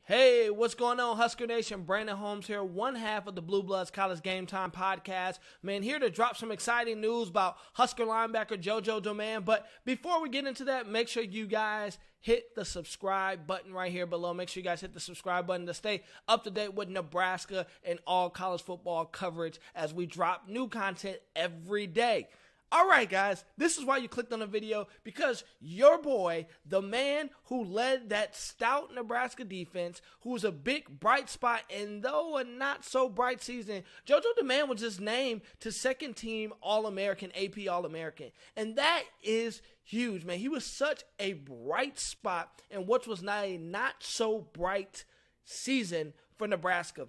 Hey, what's going on, Husker Nation? Brandon Holmes here, one half of the Blue Bloods College Game Time podcast. Man, here to drop some exciting news about Husker linebacker Jojo Domann. But before we get into that, make sure you guys hit the subscribe button right here below. Make sure you guys hit the subscribe button to stay up to date with Nebraska and all college football coverage as we drop new content every day. All right, guys, this is why you clicked on the video, because your boy, the man who led that stout Nebraska defense, who was a big bright spot, and though a not so bright season, Jojo Domann was just named to second team All-American, AP All-American. And that is huge, man. He was such a bright spot in what was not a not so bright season for Nebraska.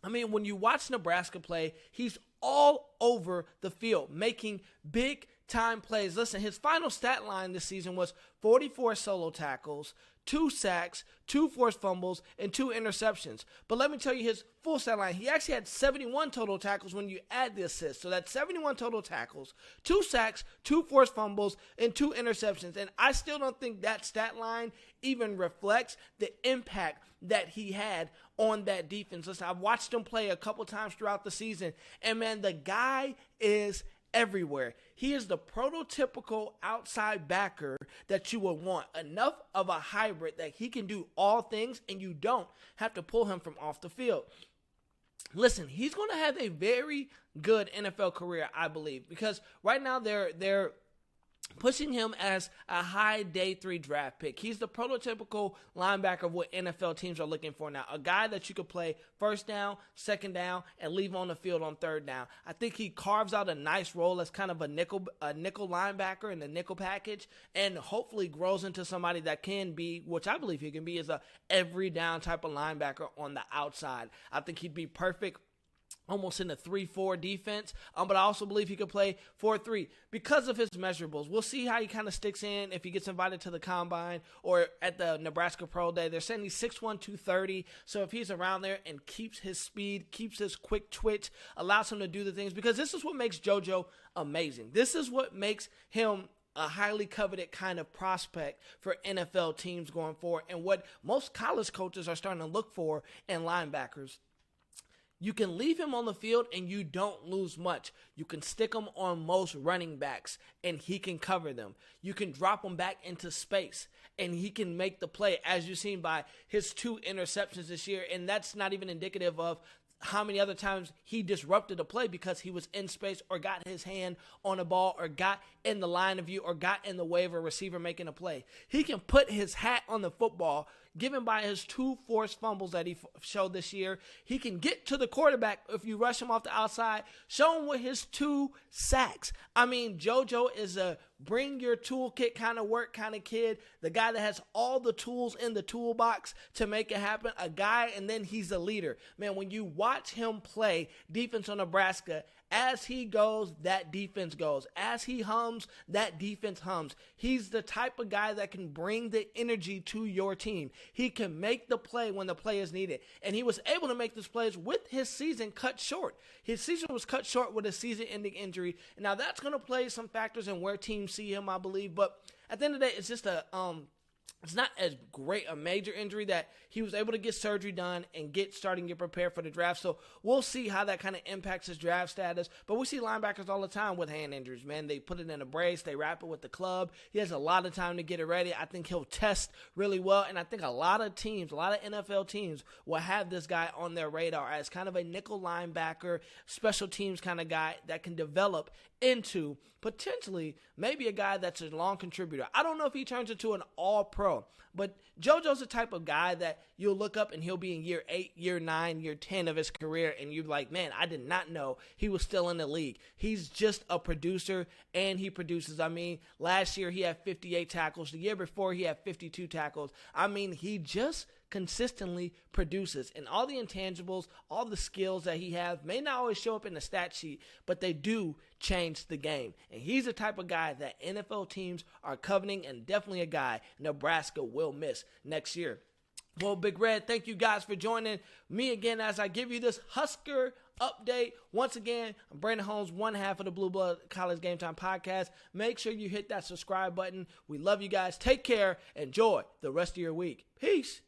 I mean, when you watch Nebraska play, he's all over the field, making big-time plays. Listen, his final stat line this season was 44 solo tackles, 2 sacks, 2 forced fumbles, and 2 interceptions. But let me tell you his full stat line. He actually had 71 total tackles when you add the assists. So that's 71 total tackles, 2 sacks, 2 forced fumbles, and 2 interceptions. And I still don't think that stat line even reflects the impact that he had on that defense. Listen, I've watched him play a couple times throughout the season, and man, the guy is everywhere. He is the prototypical outside backer that you would want. Enough of a hybrid that he can do all things, and you don't have to pull him from off the field. Listen, he's going to have a very good NFL career, I believe, because right now they're pushing him as a high day 3 draft pick. He's the prototypical linebacker of what NFL teams are looking for now. A guy that you could play first down, second down, and leave on the field on third down. I think he carves out a nice role as kind of a nickel linebacker in the nickel package, and hopefully grows into somebody that can be, which I believe he can be, is a every down type of linebacker on the outside. I think he'd be perfect almost in a 3-4 defense, but I also believe he could play 4-3 because of his measurables. We'll see how he kind of sticks in if he gets invited to the Combine or at the Nebraska Pro Day. They're saying he's 6'1", 230, so if he's around there and keeps his speed, keeps his quick twitch, allows him to do the things, because this is what makes JoJo amazing. This is what makes him a highly coveted kind of prospect for NFL teams going forward, and what most college coaches are starting to look for in linebackers. You can leave him on the field and you don't lose much. You can stick him on most running backs and he can cover them. You can drop him back into space and he can make the play, as you've seen by his 2 interceptions this year. And that's not even indicative of how many other times he disrupted a play because he was in space or got his hand on a ball or got in the line of view or got in the way of a receiver making a play. He can put his hat on the football, given by his 2 forced fumbles that he showed this year. He can get to the quarterback if you rush him off the outside. Show him with his 2 sacks. I mean, JoJo is a bring your toolkit kind of work kind of kid. The guy that has all the tools in the toolbox to make it happen. A guy, and then he's a leader. Man, when you watch him play defense on Nebraska, as he goes, that defense goes. As he hums, that defense hums. He's the type of guy that can bring the energy to your team. He can make the play when the play is needed. And he was able to make those plays with his season cut short. His season was cut short with a season-ending injury. And now that's going to play some factors in where teams see him, I believe. But at the end of the day, it's just it's not as great a major injury that he was able to get surgery done and get prepared for the draft. So we'll see how that kind of impacts his draft status. But we see linebackers all the time with hand injuries, man. They put it in a brace. They wrap it with the club. He has a lot of time to get it ready. I think he'll test really well. And I think a lot of teams, a lot of NFL teams will have this guy on their radar as kind of a nickel linebacker, special teams kind of guy that can develop into potentially maybe a guy that's a long contributor. I don't know if he turns into an all-pro, but JoJo's the type of guy that you'll look up and he'll be in year 8, year 9, year 10 of his career, and you're like, man, I did not know he was still in the league. He's just a producer, and he produces. I mean, last year he had 58 tackles. The year before he had 52 tackles. I mean, he just consistently produces, and all the intangibles, all the skills that he has may not always show up in the stat sheet, but they do change the game. And he's the type of guy that NFL teams are coveting, and definitely a guy Nebraska will miss next year. Well, Big Red, thank you guys for joining me again as I give you this Husker update. Once again, I'm Brandon Holmes, one half of the Blue Blood College Game Time podcast. Make sure you hit that subscribe button. We love you guys. Take care. Enjoy the rest of your week. Peace.